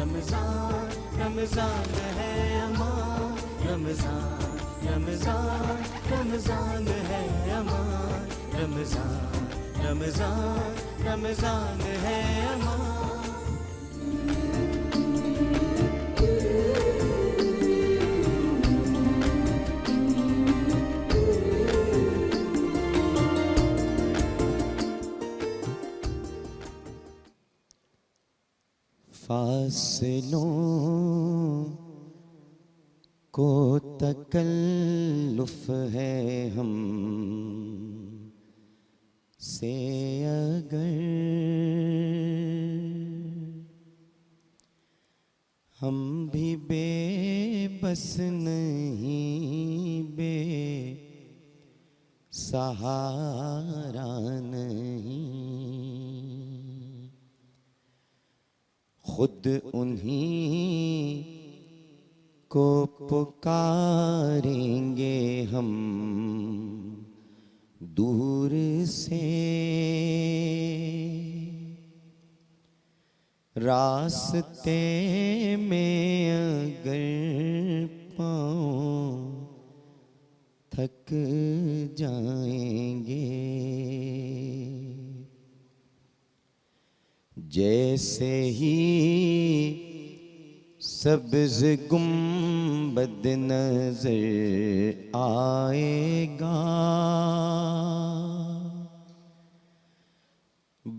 رمضان رمضان ہے امان، رمضان رمضان رمضان ہے امان، رمضان رمضان رمضان ہے امان۔ فاصلوں کو تکلف ہے ہم سے اگر ہم بھی بے بس نہیں، بے سہارا نہیں، خود انہی کو پکاریں گے ہم دور سے، راستے میں اگر پاؤں تھک جائیں گے، جیسے ہی سبز گنبد نظر آئے گا،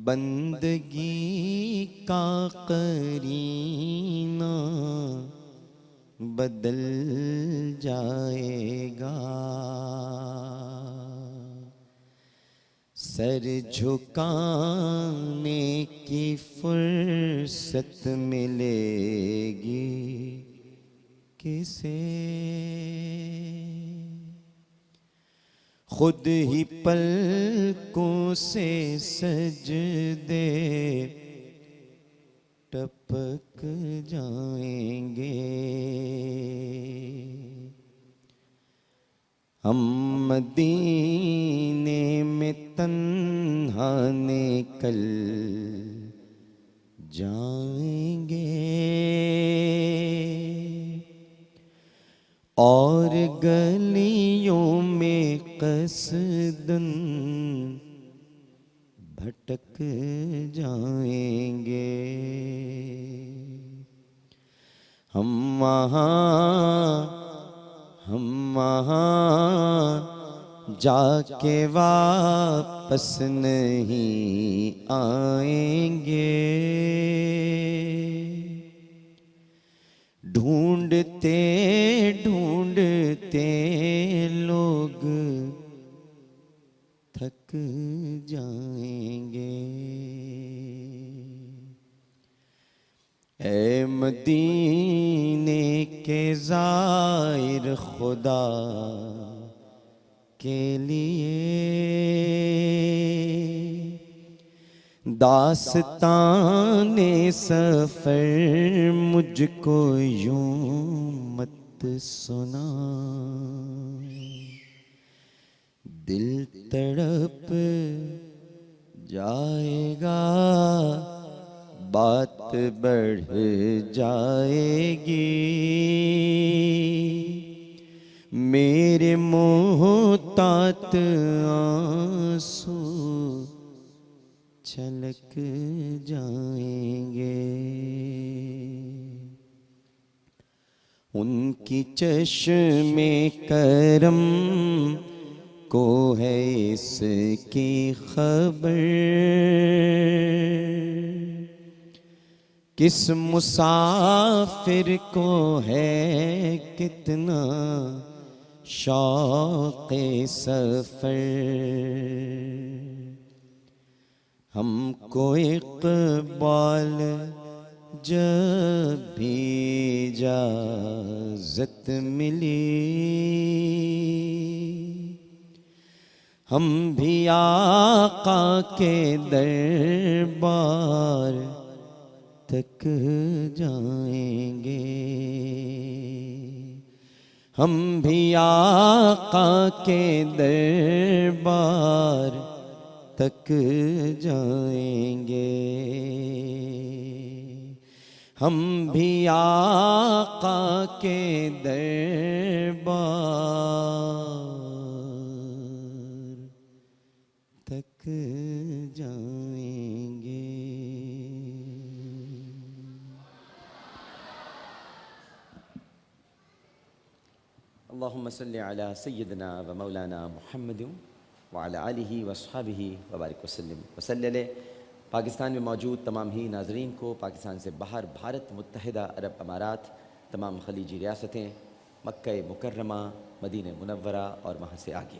بندگی کا قرینہ بدل جائے گا، سر جھکانے کی فرصت ملے گی کسے، خود ہی پلکوں سے سجدے ٹپک جائیں گے، ہم مدینے میں تنہا نکل جائیں گے، اور گلیوں میں قصداً بھٹک جائیں گے، ہم وہاں جا کے واپس نہیں آئیں گے، ڈھونڈتے ڈھونڈتے لوگ تھک جائیں گے، اے مدینے کے زائر خدا کے لیے داستان سفر مجھ کو یوں مت سنا، دل تڑپ جائے گا، بات بڑھ جائے گی، میرے محتاط آنسو چھلک جائیں گے، ان کی چشم کرم کو ہے اس کی خبر، کس مسافر کو ہے کتنا شوق سفر، ہم کو اقبال جب بھی اجازت ملی، ہم بھی آقا کے دربار تک جائیں گے، ہم بھی آقا کے دربار تک جائیں گے، ہم بھی آقا کے دربار تک جائیں گے. اللہم صلی علی سیدنا و مولانا محمد وعلی آلہ واصحابہ وبارک وسلم وصلی علیہ. پاکستان میں موجود تمام ہی ناظرین کو، پاکستان سے باہر بھارت، متحدہ عرب امارات، تمام خلیجی ریاستیں، مکہ مکرمہ، مدینہ منورہ اور وہاں سے آگے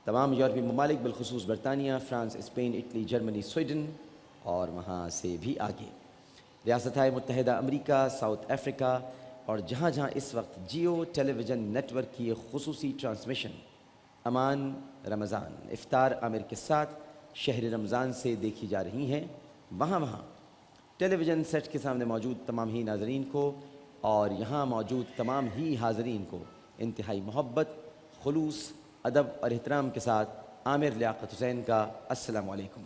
تمام یورپی ممالک، بالخصوص برطانیہ، France, Spain, Italy, Germany, Sweden اور وہاں سے بھی آگے ریاستہائے متحدہ امریکہ، ساؤتھ افریقہ اور جہاں جہاں اس وقت جیو ٹیلی ویژن نیٹ ورک کی خصوصی ٹرانسمیشن امان رمضان افطار عامر کے ساتھ شہر رمضان سے دیکھی جا رہی ہیں، وہاں ٹیلی ویژن سیٹ کے سامنے موجود تمام ہی ناظرین کو اور یہاں موجود تمام ہی حاضرین کو انتہائی محبت، خلوص، ادب اور احترام کے ساتھ عامر لیاقت حسین کا السلام علیکم.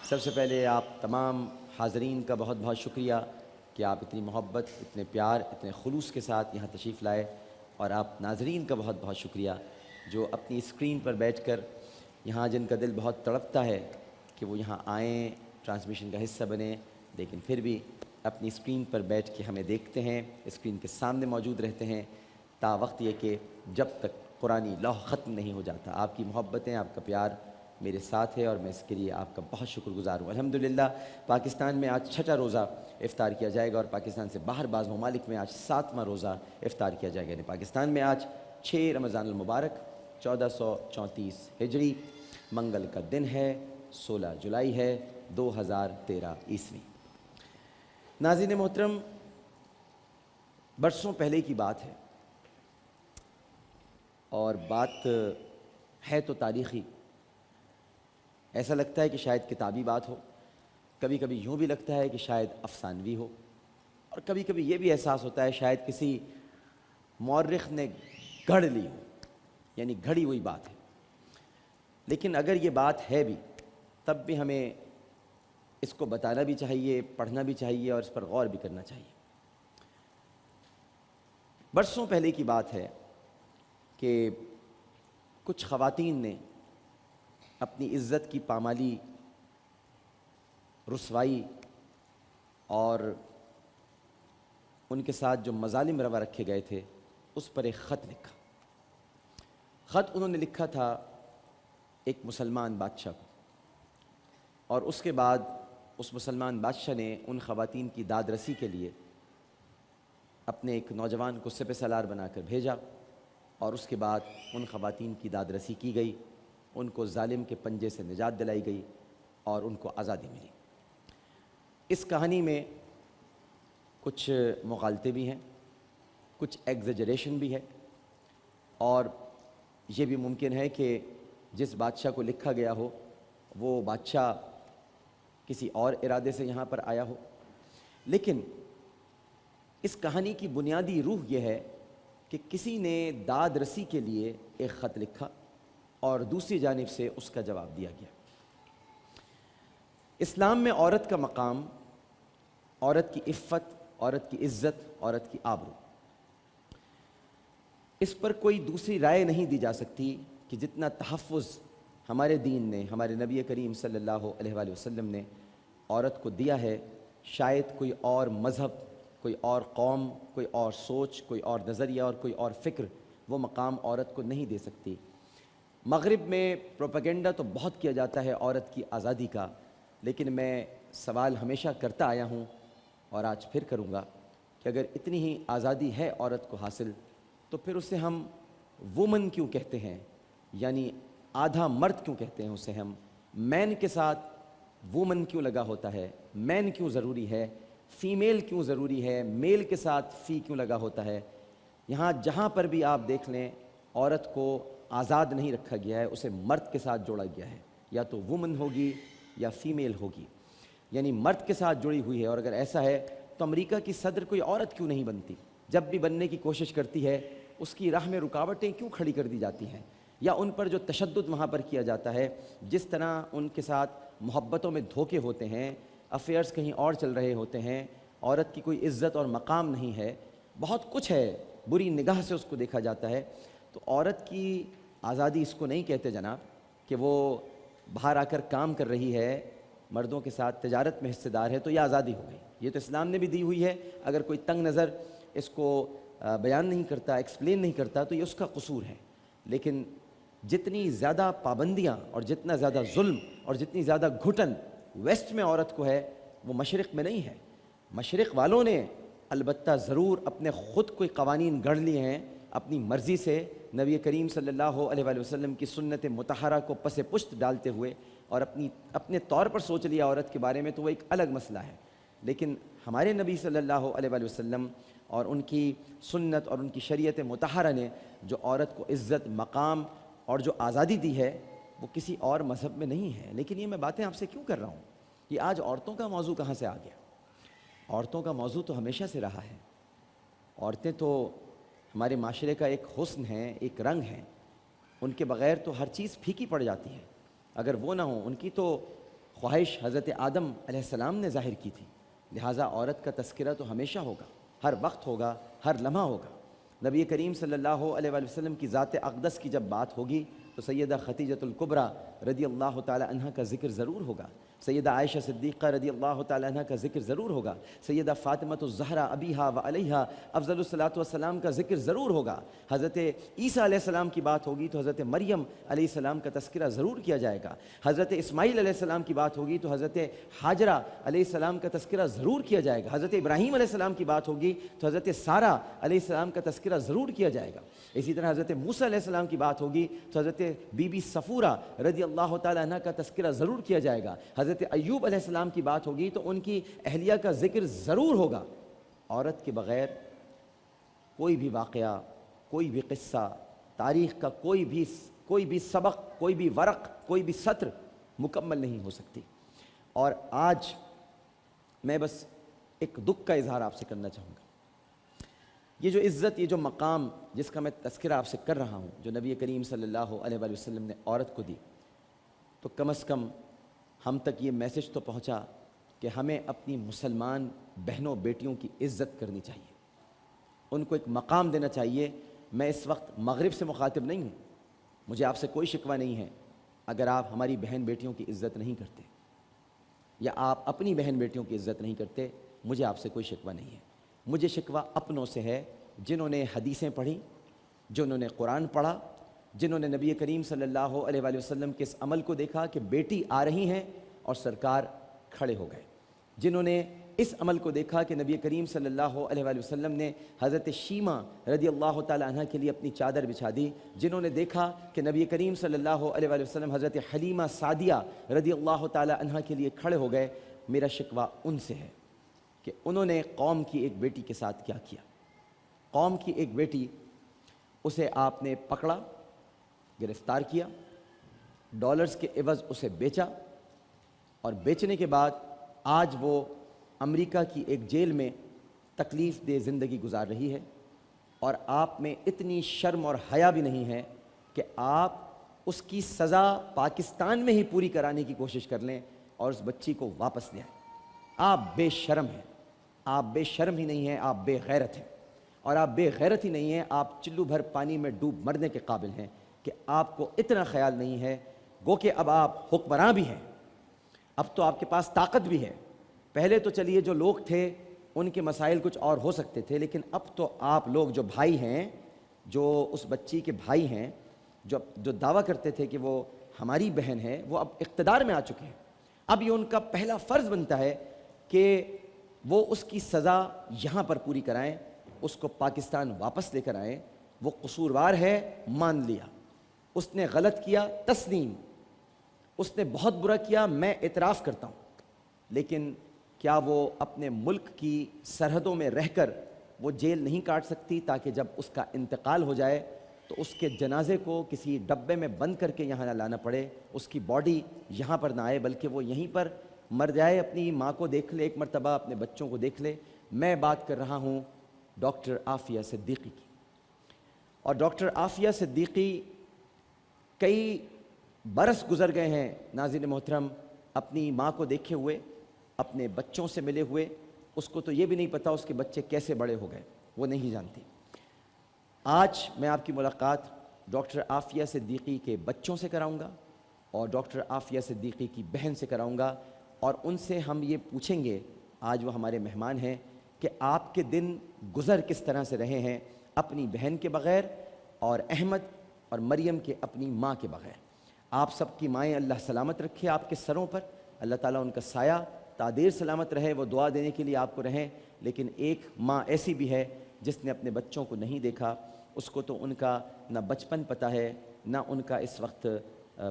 سب سے پہلے آپ تمام حاضرین کا بہت بہت شکریہ کہ آپ اتنی محبت، اتنے پیار، اتنے خلوص کے ساتھ یہاں تشریف لائے، اور آپ ناظرین کا بہت بہت شکریہ جو اپنی اسکرین پر بیٹھ کر یہاں جن کا دل بہت تڑپتا ہے کہ وہ یہاں آئیں، ٹرانسمیشن کا حصہ بنیں، لیکن پھر بھی اپنی اسکرین پر بیٹھ کے ہمیں دیکھتے ہیں، اسکرین کے سامنے موجود رہتے ہیں تا وقت یہ کہ جب تک قرآنی لوح ختم نہیں ہو جاتا. آپ کی محبتیں، آپ کا پیار میرے ساتھ ہے اور میں اس کے لیے آپ کا بہت شکر گزار ہوں. الحمدللہ پاکستان میں آج 6واں روزہ افطار کیا جائے گا اور پاکستان سے باہر بعض ممالک میں آج 7واں روزہ افطار کیا جائے گا. یعنی پاکستان میں آج 6 رمضان المبارک 1434 ہجری منگل کا دن ہے، 16 جولائی ہے 2013 عیسوی. ناظرین محترم، برسوں پہلے کی بات ہے اور بات ہے تو تاریخی. ایسا لگتا ہے کہ شاید کتابی بات ہو، کبھی کبھی یوں بھی لگتا ہے کہ شاید افسانوی ہو، اور کبھی کبھی یہ بھی احساس ہوتا ہے شاید کسی مورخ نے گھڑ لی ہو، یعنی گھڑی ہوئی بات ہے. لیکن اگر یہ بات ہے بھی تب بھی ہمیں اس کو بتانا بھی چاہیے، پڑھنا بھی چاہیے اور اس پر غور بھی کرنا چاہیے. برسوں پہلے کی بات ہے کہ کچھ خواتین نے اپنی عزت کی پامالی، رسوائی اور ان کے ساتھ جو مظالم روا رکھے گئے تھے اس پر ایک خط لکھا. خط انہوں نے لکھا تھا ایک مسلمان بادشاہ کو، اور اس کے بعد اس مسلمان بادشاہ نے ان خواتین کی داد رسی کے لیے اپنے ایک نوجوان کو سپہ سالار بنا کر بھیجا، اور اس کے بعد ان خواتین کی داد رسی کی گئی، ان کو ظالم کے پنجے سے نجات دلائی گئی اور ان کو آزادی ملی. اس کہانی میں کچھ مغالطے بھی ہیں، کچھ ایگزیجریشن بھی ہے، اور یہ بھی ممکن ہے کہ جس بادشاہ کو لکھا گیا ہو وہ بادشاہ کسی اور ارادے سے یہاں پر آیا ہو. لیکن اس کہانی کی بنیادی روح یہ ہے کہ کسی نے داد رسی کے لیے ایک خط لکھا اور دوسری جانب سے اس کا جواب دیا گیا. اسلام میں عورت کا مقام، عورت کی عفت، عورت کی عزت، عورت کی آبرو، اس پر کوئی دوسری رائے نہیں دی جا سکتی کہ جتنا تحفظ ہمارے دین نے، ہمارے نبی کریم صلی اللہ علیہ وآلہ وسلم نے عورت کو دیا ہے، شاید کوئی اور مذہب، کوئی اور قوم، کوئی اور سوچ، کوئی اور نظریہ اور کوئی اور فکر وہ مقام عورت کو نہیں دے سکتی. مغرب میں پروپیگنڈا تو بہت کیا جاتا ہے عورت کی آزادی کا، لیکن میں سوال ہمیشہ کرتا آیا ہوں اور آج پھر کروں گا کہ اگر اتنی ہی آزادی ہے عورت کو حاصل تو پھر اسے ہم وومن کیوں کہتے ہیں، یعنی آدھا مرد کیوں کہتے ہیں اسے ہم؟ مین کے ساتھ وومن کیوں لگا ہوتا ہے؟ مین کیوں ضروری ہے؟ فیمیل کیوں ضروری ہے؟ میل کے ساتھ فی کیوں لگا ہوتا ہے؟ یہاں جہاں پر بھی آپ دیکھ لیں عورت کو آزاد نہیں رکھا گیا ہے، اسے مرد کے ساتھ جوڑا گیا ہے، یا تو وومن ہوگی یا فیمیل ہوگی، یعنی مرد کے ساتھ جڑی ہوئی ہے. اور اگر ایسا ہے تو امریکہ کی صدر کوئی عورت کیوں نہیں بنتی؟ جب بھی بننے کی کوشش کرتی ہے اس کی راہ میں رکاوٹیں کیوں کھڑی کر دی جاتی ہیں؟ یا ان پر جو تشدد وہاں پر کیا جاتا ہے، جس طرح ان کے ساتھ محبتوں میں دھوکے ہوتے ہیں، افیئرس کہیں اور چل رہے ہوتے ہیں، عورت کی کوئی عزت اور مقام نہیں ہے، بہت کچھ ہے، بری نگاہ سے اس کو دیکھا جاتا ہے، تو عورت کی آزادی اس کو نہیں کہتے جناب کہ وہ باہر آ کر کام کر رہی ہے، مردوں کے ساتھ تجارت میں حصے دار ہے تو یہ آزادی ہو گئی۔ یہ تو اسلام نے بھی دی ہوئی ہے، اگر کوئی تنگ نظر اس کو بیان نہیں کرتا، ایکسپلین نہیں کرتا تو یہ اس کا قصور ہے۔ لیکن جتنی زیادہ پابندیاں اور جتنا زیادہ ظلم اور جتنی زیادہ گھٹن ویسٹ میں عورت کو ہے وہ مشرق میں نہیں ہے۔ مشرق والوں نے البتہ ضرور اپنے خود کوئی قوانین گڑھ لیے ہیں اپنی مرضی سے، نبی کریم صلی اللہ علیہ وآلہ وسلم کی سنت مطہرہ کو پس پشت ڈالتے ہوئے، اور اپنے طور پر سوچ لیا عورت کے بارے میں، تو وہ ایک الگ مسئلہ ہے۔ لیکن ہمارے نبی صلی اللہ علیہ وآلہ وسلم اور ان کی سنت اور ان کی شریعت مطہرہ نے جو عورت کو عزت، مقام اور جو آزادی دی ہے وہ کسی اور مذہب میں نہیں ہے۔ لیکن یہ میں باتیں آپ سے کیوں کر رہا ہوں؟ یہ آج عورتوں کا موضوع کہاں سے آ گیا؟ عورتوں کا موضوع تو ہمیشہ سے رہا ہے۔ عورتیں تو ہمارے معاشرے کا ایک حسن ہے، ایک رنگ ہے، ان کے بغیر تو ہر چیز پھیکی پڑ جاتی ہے۔ اگر وہ نہ ہوں، ان کی تو خواہش حضرت آدم علیہ السلام نے ظاہر کی تھی، لہٰذا عورت کا تذکرہ تو ہمیشہ ہوگا، ہر وقت ہوگا، ہر لمحہ ہوگا۔ نبی کریم صلی اللہ علیہ وآلہ وسلم کی ذات اقدس کی جب بات ہوگی تو سیدہ خدیجۃ الکبریٰ رضی اللہ تعالی عنہ کا ذکر ضرور ہوگا، سیدہ عائشہ صدیقہ رضی اللہ تعالی عنہ کا ذکر ضرور ہوگا، سیدہ فاطمۃ الزہرا ابیہا و علیہا افضل الصلاۃ والسلام کا ذکر ضرور ہوگا۔ حضرت عیسیٰ علیہ السلام کی بات ہوگی تو حضرت مریم علیہ السلام کا تذکرہ ضرور کیا جائے گا۔ حضرت اسماعیل علیہ السلام کی بات ہوگی تو حضرت ہاجرہ علیہ السلام کا تذکرہ ضرور کیا جائے گا۔ حضرت ابراہیم علیہ السلام کی بات ہوگی تو حضرت سارہ علیہ السلام کا تذکرہ ضرور کیا جائے گا۔ اسی طرح حضرت موسیٰ علیہ السلام کی بات ہوگی تو حضرت بی بی صفورہ رضی اللہ تعالی عنہ کا تذکرہ ضرور کیا جائے گا۔ حضرت ایوب علیہ السلام کی بات ہوگی تو ان کی اہلیہ کا ذکر ضرور ہوگا۔ عورت کے بغیر کوئی بھی واقعہ، کوئی بھی قصہ، تاریخ کا کوئی بھی سبق، کوئی بھی ورق، کوئی بھی سطر مکمل نہیں ہو سکتی۔ اور آج میں بس ایک دکھ کا اظہار آپ سے کرنا چاہوں گا۔ یہ جو عزت، یہ جو مقام جس کا میں تذکرہ آپ سے کر رہا ہوں، جو نبی کریم صلی اللہ علیہ وآلہ وسلم نے عورت کو دی، تو کم از کم ہم تک یہ میسج تو پہنچا کہ ہمیں اپنی مسلمان بہنوں بیٹیوں کی عزت کرنی چاہیے، ان کو ایک مقام دینا چاہیے۔ میں اس وقت مغرب سے مخاطب نہیں ہوں، مجھے آپ سے کوئی شکوہ نہیں ہے اگر آپ ہماری بہن بیٹیوں کی عزت نہیں کرتے یا آپ اپنی بہن بیٹیوں کی عزت نہیں کرتے، مجھے آپ سے کوئی شکوہ نہیں ہے۔ مجھے شکوہ اپنوں سے ہے جنہوں نے حدیثیں پڑھی، جنہوں نے قرآن پڑھا، جنہوں نے نبی کریم صلی اللہ علیہ وآلہ وسلم کے اس عمل کو دیکھا کہ بیٹی آ رہی ہیں اور سرکار کھڑے ہو گئے، جنہوں نے اس عمل کو دیکھا کہ نبی کریم صلی اللہ علیہ وآلہ وسلم نے حضرت شیمہ رضی اللہ تعالی عنہ کے لیے اپنی چادر بچھا دی، جنہوں نے دیکھا کہ نبی کریم صلی اللہ علیہ وآلہ وسلم حضرت حلیمہ سعدیہ رضی اللہ تعالی عنہ کے لیے کھڑے ہو گئے۔ میرا شکوہ ان سے ہے کہ انہوں نے قوم کی ایک بیٹی کے ساتھ کیا کیا۔ قوم کی ایک بیٹی، اسے آپ نے پکڑا، گرفتار کیا، ڈالرز کے عوض اسے بیچا، اور بیچنے کے بعد آج وہ امریکہ کی ایک جیل میں تکلیف دہ زندگی گزار رہی ہے، اور آپ میں اتنی شرم اور حیا بھی نہیں ہے کہ آپ اس کی سزا پاکستان میں ہی پوری کرانے کی کوشش کر لیں اور اس بچی کو واپس لے آئیں۔ آپ بے شرم ہیں، آپ بے شرم ہی نہیں ہیں، آپ بے غیرت ہیں، اور آپ بے غیرت ہی نہیں ہیں، آپ چلو بھر پانی میں ڈوب مرنے کے قابل ہیں کہ آپ کو اتنا خیال نہیں ہے۔ گو کہ اب آپ حکمراں بھی ہیں، اب تو آپ کے پاس طاقت بھی ہے۔ پہلے تو چلیے جو لوگ تھے ان کے مسائل کچھ اور ہو سکتے تھے، لیکن اب تو آپ لوگ جو بھائی ہیں، جو اس بچی کے بھائی ہیں، جو دعویٰ کرتے تھے کہ وہ ہماری بہن ہے، وہ اب اقتدار میں آ چکے ہیں۔ اب یہ ان کا پہلا فرض بنتا ہے کہ وہ اس کی سزا یہاں پر پوری کرائیں، اس کو پاکستان واپس لے کر آئیں۔ وہ قصوروار ہے، مان لیا، اس نے غلط کیا، تسلیم، اس نے بہت برا کیا، میں اعتراف کرتا ہوں، لیکن کیا وہ اپنے ملک کی سرحدوں میں رہ کر وہ جیل نہیں کاٹ سکتی تاکہ جب اس کا انتقال ہو جائے تو اس کے جنازے کو کسی ڈبے میں بند کر کے یہاں نہ لانا پڑے، اس کی باڈی یہاں پر نہ آئے بلکہ وہ یہیں پر مر جائے، اپنی ماں کو دیکھ لے ایک مرتبہ، اپنے بچوں کو دیکھ لے۔ میں بات کر رہا ہوں ڈاکٹر عافیہ صدیقی کی، اور ڈاکٹر عافیہ صدیقی کئی برس گزر گئے ہیں ناظرین محترم اپنی ماں کو دیکھے ہوئے، اپنے بچوں سے ملے ہوئے، اس کو تو یہ بھی نہیں پتہ اس کے بچے کیسے بڑے ہو گئے، وہ نہیں جانتی۔ آج میں آپ کی ملاقات ڈاکٹر عافیہ صدیقی کے بچوں سے کراؤں گا اور ڈاکٹر عافیہ صدیقی کی بہن سے کراؤں گا، اور ان سے ہم یہ پوچھیں گے، آج وہ ہمارے مہمان ہیں، کہ آپ کے دن گزر کس طرح سے رہے ہیں اپنی بہن کے بغیر، اور احمد اور مریم کے اپنی ماں کے بغیر۔ آپ سب کی مائیں اللہ سلامت رکھے آپ کے سروں پر، اللہ تعالیٰ ان کا سایہ تا دیر سلامت رہے، وہ دعا دینے کے لیے آپ کو رہیں۔ لیکن ایک ماں ایسی بھی ہے جس نے اپنے بچوں کو نہیں دیکھا، اس کو تو ان کا نہ بچپن پتہ ہے، نہ ان کا اس وقت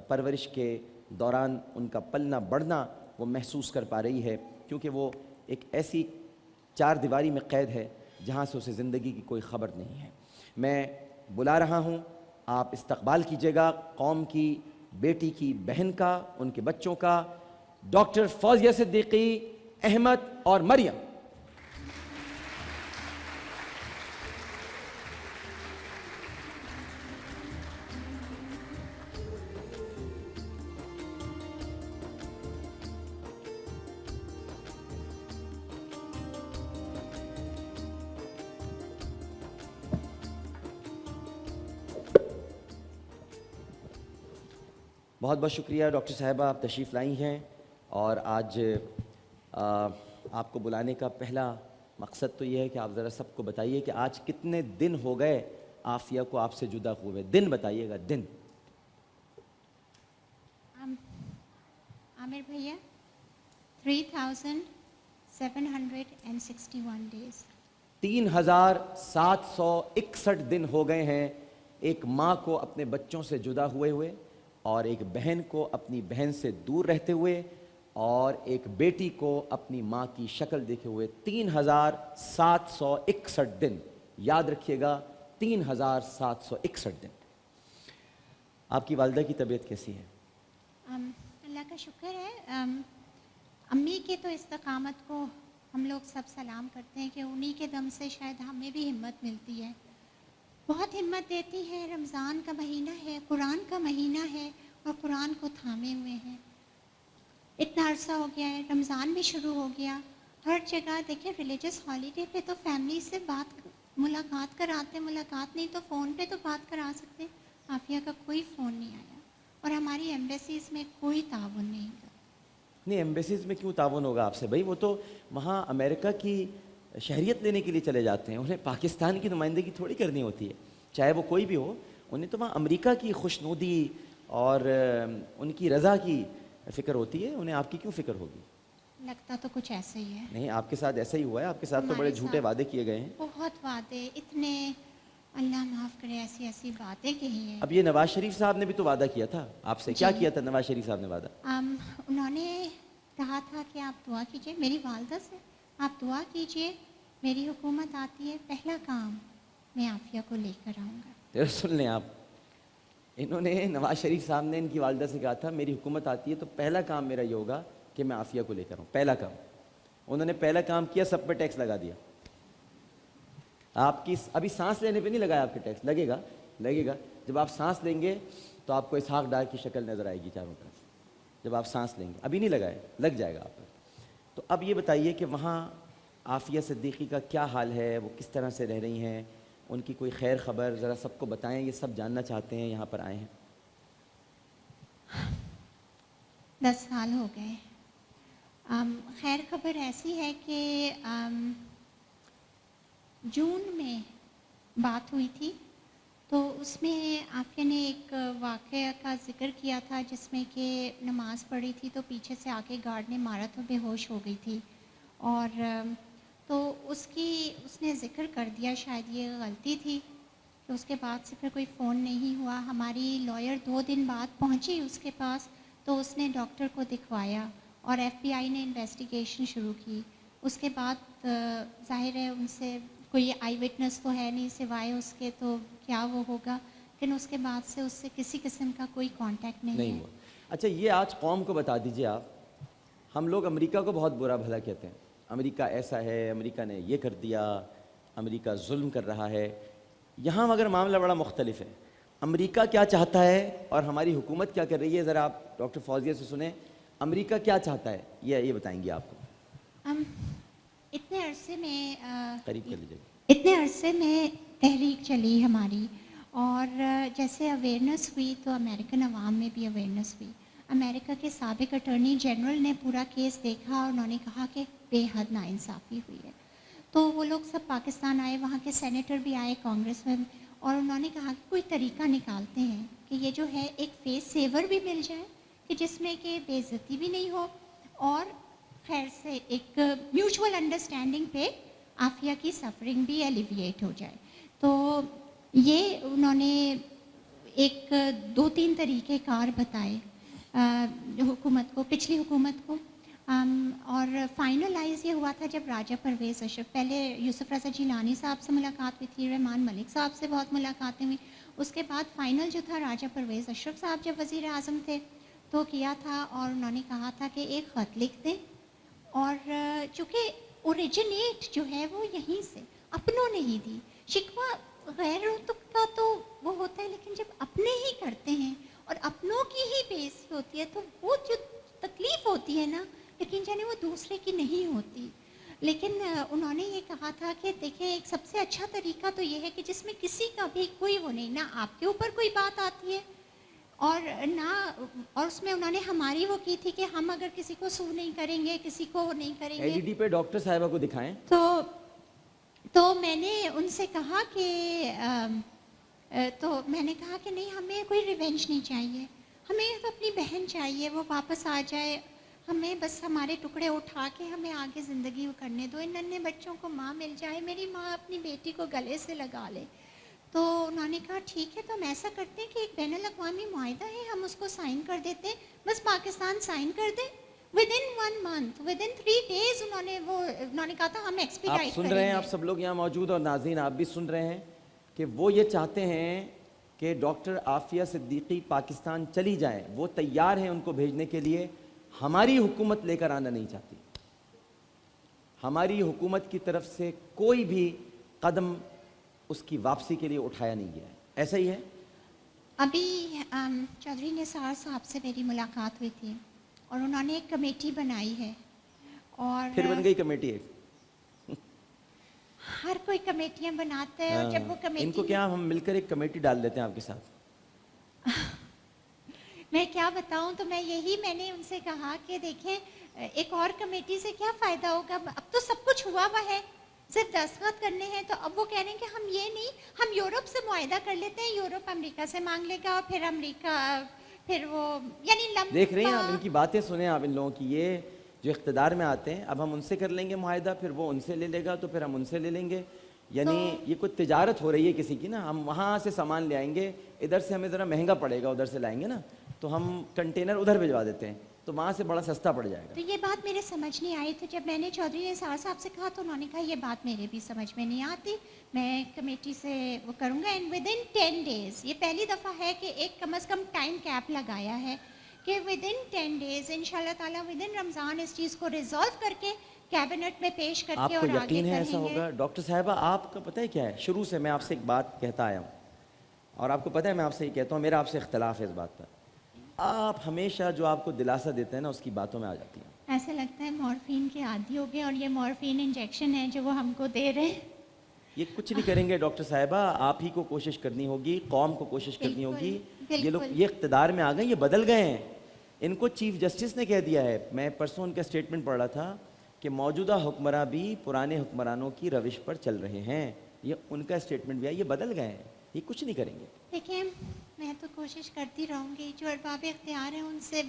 پرورش کے دوران ان کا پلنا بڑھنا وہ محسوس کر پا رہی ہے، کیونکہ وہ ایک ایسی چار دیواری میں قید ہے جہاں سے اسے زندگی کی کوئی خبر نہیں ہے۔ میں بلا رہا ہوں، آپ استقبال کیجیے گا قوم کی بیٹی کی بہن کا، ان کے بچوں کا، ڈاکٹر فوزیہ صدیقی، احمد اور مریم۔ بہت بہت شکریہ ڈاکٹر صاحبہ، آپ تشریف لائی ہیں، اور آج آپ کو بلانے کا پہلا مقصد تو یہ ہے کہ آپ ذرا سب کو بتائیے کہ آج کتنے دن ہو گئے عافیہ کو آپ سے جدا ہوئے، دن بتائیے گا، دن۔ عامر بھیا 3761 days۔ 3761 دن ہو گئے ہیں ایک ماں کو اپنے بچوں سے جدا ہوئے ہوئے، اور ایک بہن کو اپنی بہن سے دور رہتے ہوئے، اور ایک بیٹی کو اپنی ماں کی شکل دیکھے ہوئے۔ 3761 دن، یاد رکھیے گا، 3761 دن۔ آپ کی والدہ کی طبیعت کیسی ہے؟ اللہ کا شکر ہے۔ امی کے تو استقامت کو ہم لوگ سب سلام کرتے ہیں کہ انہی کے دم سے شاید ہمیں بھی ہمت ملتی ہے، بہت ہمت دیتی ہے۔ رمضان کا مہینہ ہے، قرآن کا مہینہ ہے، اور قرآن کو تھامے ہوئے ہیں۔ اتنا عرصہ ہو گیا ہے، رمضان بھی شروع ہو گیا، ہر جگہ دیکھیں ریلیجس ہالیڈے پہ تو فیملی سے ملاقات کراتے، ملاقات نہیں تو فون پہ تو بات کرا سکتے۔ عافیہ کا کوئی فون نہیں آیا، اور ہماری ایمبیسیز میں کوئی تعاون نہیں کا۔ نہیں، ایمبیسیز میں کیوں تعاون ہوگا آپ سے بھائی؟ وہ تو وہاں امریکہ کی شہریت لینے کے لیے چلے جاتے ہیں، انہیں پاکستان کی نمائندگی تھوڑی کرنی ہوتی ہے، چاہے وہ کوئی بھی ہو۔ انہیں تو وہاں امریکہ کی خوشنودی اور ان کی رضا کی فکر ہوتی ہے، انہیں آپ کی کیوں فکر ہوگی؟ لگتا تو کچھ ایسا ہی ہے۔ نہیں، آپ کے ساتھ ایسا ہی ہوا ہے، آپ کے ساتھ تو بڑے جھوٹے وعدے کیے گئے ہیں۔ بہت وعدے، اتنے، اللہ معاف کرے، ایسی ایسی باتیں کہی ہیں۔ اب یہ نواز شریف صاحب نے بھی تو وعدہ کیا تھا آپ سے، کیا کیا تھا نواز شریف صاحب نے وعدہ؟ انہوں نے کہا تھا کہ آپ دعا کیجئے، میری والدہ سے آپ دعا کیجئے، میری حکومت آتی ہے، پہلا کام میں عافیہ کو لے کر آؤں گا۔ سن لیں آپ، انہوں نے، نواز شریف صاحب نے ان کی والدہ سے کہا تھا میری حکومت آتی ہے تو پہلا کام میرا یہ ہوگا کہ میں عافیہ کو لے کر آؤں، پہلا کام۔ انہوں نے پہلا کام کیا، سب پہ ٹیکس لگا دیا۔ آپ کی ابھی سانس لینے پہ نہیں لگایا آپ کے ٹیکس، لگے گا، لگے گا۔ جب آپ سانس لیں گے تو آپ کو اسحاق ڈار کی شکل نظر آئے گی چاروں طرف، جب آپ سانس لیں گے، ابھی نہیں لگائے، لگ جائے گا آپ پر۔ تو اب یہ بتائیے کہ وہاں عافیہ صدیقی کا کیا حال ہے، وہ کس طرح سے رہ رہی ہیں، ان کی کوئی خیر خبر ذرا سب کو بتائیں، یہ سب جاننا چاہتے ہیں، یہاں پر آئے ہیں۔ 10 سال ہو گئے۔ خیر خبر ایسی ہے کہ جون میں بات ہوئی تھی، تو اس میں عافیہ نے ایک واقعہ کا ذکر کیا تھا جس میں کہ نماز پڑھی تھی تو پیچھے سے آ کے گارڈ نے مارا تو بے ہوش ہو گئی تھی، اور تو اس نے ذکر کر دیا، شاید یہ غلطی تھی کہ اس کے بعد سے پھر کوئی فون نہیں ہوا۔ ہماری لائر 2 دن بعد پہنچی اس کے پاس، تو اس نے ڈاکٹر کو دکھوایا اور FBI نے انویسٹیگیشن شروع کی۔ اس کے بعد ظاہر ہے ان سے کوئی آئی وٹنس تو ہے نہیں سوائے اس کے، تو کیا وہ ہوگا، لیکن اس کے بعد سے اس سے کسی قسم کا کوئی کانٹیکٹ نہیں ہوا۔ اچھا، یہ آج قوم کو بتا دیجئے آپ، ہم لوگ امریکہ کو بہت برا بھلا کہتے ہیں، امریکہ ایسا ہے، امریکہ نے یہ کر دیا، امریکہ ظلم کر رہا ہے۔ یہاں مگر معاملہ بڑا مختلف ہے، امریکہ کیا چاہتا ہے اور ہماری حکومت کیا کر رہی ہے، ذرا آپ ڈاکٹر فوزیہ سے سنیں، امریکہ کیا چاہتا ہے، یہ بتائیں گے آپ کو۔ اتنے عرصے میں قریب کر لیجیے. اتنے عرصے میں تحریک چلی ہماری، اور جیسے اویئرنیس ہوئی تو امریکن عوام میں بھی اویئرنیس ہوئی. امریکہ کے سابق اٹارنی جنرل نے پورا کیس دیکھا اور انہوں نے کہا کہ بے حد ناانصافی ہوئی ہے. تو وہ لوگ سب پاکستان آئے، وہاں کے سینیٹر بھی آئے، کانگریس میں، اور انہوں نے کہا کہ کوئی طریقہ نکالتے ہیں کہ یہ جو ہے ایک فیس سیور بھی مل جائے کہ جس میں کہ بے عزتی بھی نہیں ہو، اور خیر سے ایک میوچول انڈرسٹینڈنگ پہ عافیہ کی سفرنگ بھی ایلیویٹ ہو جائے. تو یہ انہوں نے ایک 2-3 طریقہ کار بتائے حکومت کو، پچھلی حکومت کو، اور فائنلائز یہ ہوا تھا جب راجہ پرویز اشرف، پہلے یوسف رضا جیلانی صاحب سے ملاقات ہوئی تھی، رحمان ملک صاحب سے بہت ملاقاتیں ہوئی، اس کے بعد فائنل جو تھا راجہ پرویز اشرف صاحب جب وزیر اعظم تھے تو کیا تھا، اور انہوں نے کہا تھا کہ ایک خط لکھ دیں، اور چونکہ اوریجنیٹ جو ہے وہ یہیں سے اپنوں نے ہی دی. شکوہ غیروں کا تو وہ ہوتا ہے، لیکن جب اپنے ہی کرتے ہیں اور اپنوں کی ہی بےعزتی ہوتی ہے تو وہ جو تکلیف ہوتی ہے نا، لیکن جانے وہ دوسرے کی نہیں ہوتی. لیکن انہوں نے یہ کہا تھا کہ دیکھیں ایک سب سے اچھا طریقہ تو یہ ہے کہ جس میں کسی کا بھی کوئی وہ نہیں، نہ آپ کے اوپر کوئی بات آتی ہے اور نہ، اور اس میں انہوں نے ہماری وہ کی تھی کہ ہم اگر کسی کو سو نہیں کریں گے، کسی کو وہ نہیں کریں گے. ADD پہ ڈاکٹر صاحبہ کو دکھائیں. تو میں نے ان سے کہا کہ تو میں نے کہا کہ نہیں، ہمیں کوئی ریونج نہیں چاہیے، ہمیں تو اپنی بہن چاہیے، وہ واپس آ جائے، ہمیں بس ہمارے ٹکڑے اٹھا کے ہمیں آگے زندگی کرنے دو، ان ننھے بچوں کو ماں مل جائے، میری ماں اپنی بیٹی کو گلے سے لگا لے. تو انہوں نے کہا ٹھیک ہے، تو ہم ایسا کرتے ہیں کہ ایک بین الاقوامی معاہدہ ہے، ہم اس کو سائن کر دیتے ہیں، بس پاکستان سائن کر دے. ودن 1 month، ودن 3 days انہوں نے کہا تھا ہم آپ ایکسپیڈائٹ سن کریں رہے ہیں، گے. آپ سب لوگ یہاں موجود اور ناظرین آپ بھی سن رہے ہیں کہ وہ یہ چاہتے ہیں کہ ڈاکٹر عافیہ صدیقی پاکستان چلی جائیں، وہ تیار ہیں ان کو بھیجنے کے لیے. ہماری حکومت لے کر آنا نہیں چاہتی، ہماری حکومت کی طرف سے کوئی بھی قدم اس کی واپسی کے لیے اٹھایا نہیں گیا ہے. ایسا ہی ہے. ابھی چودھری نثار صاحب سے میری ملاقات ہوئی تھی اور انہوں نے ایک کمیٹی بنائی ہے، اور پھر بن گئی کمیٹی ایک. ہر کوئی کمیٹیاں بناتا ہے، اور جب وہ کمیٹی ان کو کیا ہم مل کر ایک کمیٹی ڈال دیتے ہیں آپ کے ساتھ. میں کیا بتاؤں، تو میں نے ان سے کہا کہ دیکھیں ایک اور کمیٹی سے کیا فائدہ ہوگا، اب تو سب کچھ ہوا ہوا ہے، صرف دستخط کرنے ہیں. تو اب وہ کہہ رہے ہیں کہ ہم یہ نہیں، ہم یورپ سے معاہدہ کر لیتے ہیں، یورپ امریکہ سے مانگ لے گا، پھر امریکہ پھر وہ یعنی دیکھ رہی ہیں آپ ان کی باتیں سنیں آپ ان لوگوں کی. یہ جو اقتدار میں آتے ہیں اب ہم ان سے کر لیں گے معاہدہ، پھر وہ ان سے لے لے گا، تو پھر ہم ان سے لے لیں گے. یعنی یہ کوئی تجارت ہو رہی ہے کسی کی نا. ہم وہاں سے سامان لے آئیں گے، ادھر سے ہمیں ذرا مہنگا پڑے گا، ادھر سے لائیں گے نا تو ہم کنٹینر ادھر بھجوا دیتے ہیں، تو وہاں سے بڑا سستا پڑ جائے گا. تو یہ بات میرے سمجھ نہیں آئی. تو جب میں نے چودھری نثار صاحب سے کہا تو انہوں نے کہا یہ بات میرے بھی سمجھ میں نہیں آتی، میں کمیٹی سے وہ کروں گا. اینڈ ودن 10 days، یہ پہلی دفعہ ہے کہ ایک کم از کم ٹائم کیپ لگایا ہے کہ ودن 10 days ان شاء اللہ تعالیٰ ودن رمضان اس چیز کو ریزالو کر کے کیبنٹ میں پیش کر آپ کے کو اور آگے یقین ہے ایسا کریں گے. ہوگا؟ ڈاکٹر صاحبہ آپ کا پتہ ہے کیا ہے، شروع سے میں آپ سے ایک بات کہتا آیا ہوں، اور آپ کو پتہ ہے میں آپ سے یہ کہتا ہوں، میرا آپ سے اختلاف ہے اس بات پر. آپ ہمیشہ جو آپ کو دلاسہ دیتے ہیں نا اس کی باتوں میں آ جاتی ہیں. ایسا لگتا ہے مورفین کے عادی ہو گئے، اور یہ مورفین انجیکشن ہے جو وہ ہم کو دے رہے ہیں. یہ کچھ نہیں کریں گے ڈاکٹر صاحبہ، آپ ہی کو کوشش کرنی ہوگی، قوم کو کوشش کرنی ہوگی. یہ لوگ یہ اقتدار میں آ گئے، یہ بدل گئے ہیں. ان کو چیف جسٹس نے کہہ دیا ہے، میں پرسوں ان کا اسٹیٹمنٹ پڑھ رہا تھا کہ موجودہ حکمراں بھی پرانے حکمرانوں کی روش پر چل رہے ہیں. یہ ان کا اسٹیٹمنٹ بھی ہے، یہ بدل گئے ہیں، یہ کچھ نہیں کریں گے. دیکھیں میں تو کوشش کرتی رہوں گی، جو ارباب اختیار ہیں ان سے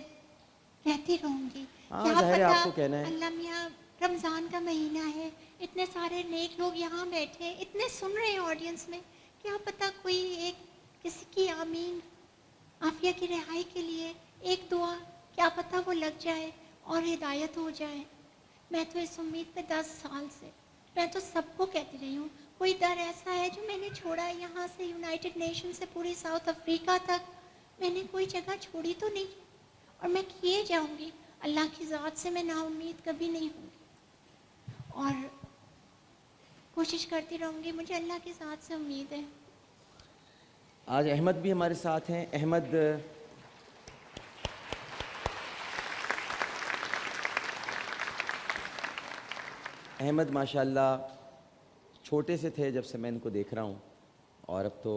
کہتی رہوں گی. کیا ظاہر ہے آپ کو پتہ کہنا ہے. اللہ میاں رمضان کا مہینہ ہے، اتنے سارے نیک لوگ یہاں بیٹھے ہیں، اتنے سن رہے ہیں آڈینس میں، کیا پتہ کوئی ایک کسی کی آمین عافیہ کی رہائی کے لیے ایک دعا کیا پتہ وہ لگ جائے اور ہدایت ہو جائے. میں تو اس امید پہ 10 سال سے میں تو سب کو کہتی رہی ہوں، کوئی در ایسا ہے جو میں نے چھوڑا ہے، یہاں سے یونائٹڈ نیشن سے پوری ساؤتھ افریقہ تک میں نے کوئی جگہ چھوڑی تو نہیں، اور میں کیے جاؤں گی. اللہ کی ذات سے میں نا امید کبھی نہیں ہوں گی اور کوشش کرتی رہوں گی، مجھے اللہ کی ذات سے امید ہے. آج احمد بھی ہمارے ساتھ ہیں. احمد احمد ماشاءاللہ چھوٹے سے تھے جب سے میں ان کو دیکھ رہا ہوں، اور اب تو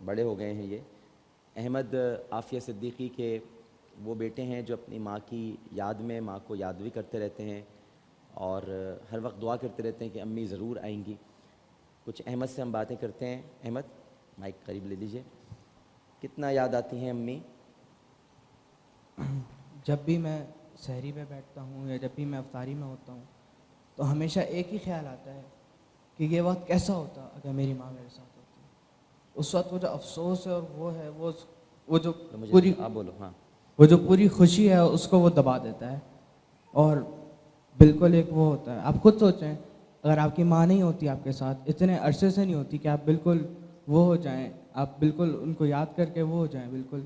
بڑے ہو گئے ہیں یہ. احمد عافیہ صدیقی کے وہ بیٹے ہیں جو اپنی ماں کی یاد میں ماں کو یاد بھی کرتے رہتے ہیں اور ہر وقت دعا کرتے رہتے ہیں کہ امی ضرور آئیں گی. کچھ احمد سے ہم باتیں کرتے ہیں. احمد مائک قریب لے لیجئے. کتنا یاد آتی ہیں امی؟ جب بھی میں سحری پہ بیٹھتا ہوں یا جب بھی میں افطاری میں ہوتا ہوں تو ہمیشہ ایک ہی خیال آتا ہے کہ یہ وقت کیسا ہوتا اگر میری ماں میرے ساتھ ہوتی. اس وقت وہ جو افسوس ہے اور وہ ہے وہ جو پوری آپ بولو. ہاں وہ جو پوری خوشی ہے اس کو وہ دبا دیتا ہے. اور بالکل ایک وہ ہوتا ہے، آپ خود سوچیں اگر آپ کی ماں نہیں ہوتی آپ کے ساتھ، اتنے عرصے سے نہیں ہوتی کہ آپ بالکل وہ ہو جائیں، آپ بالکل ان کو یاد کر کے وہ ہو جائیں بالکل،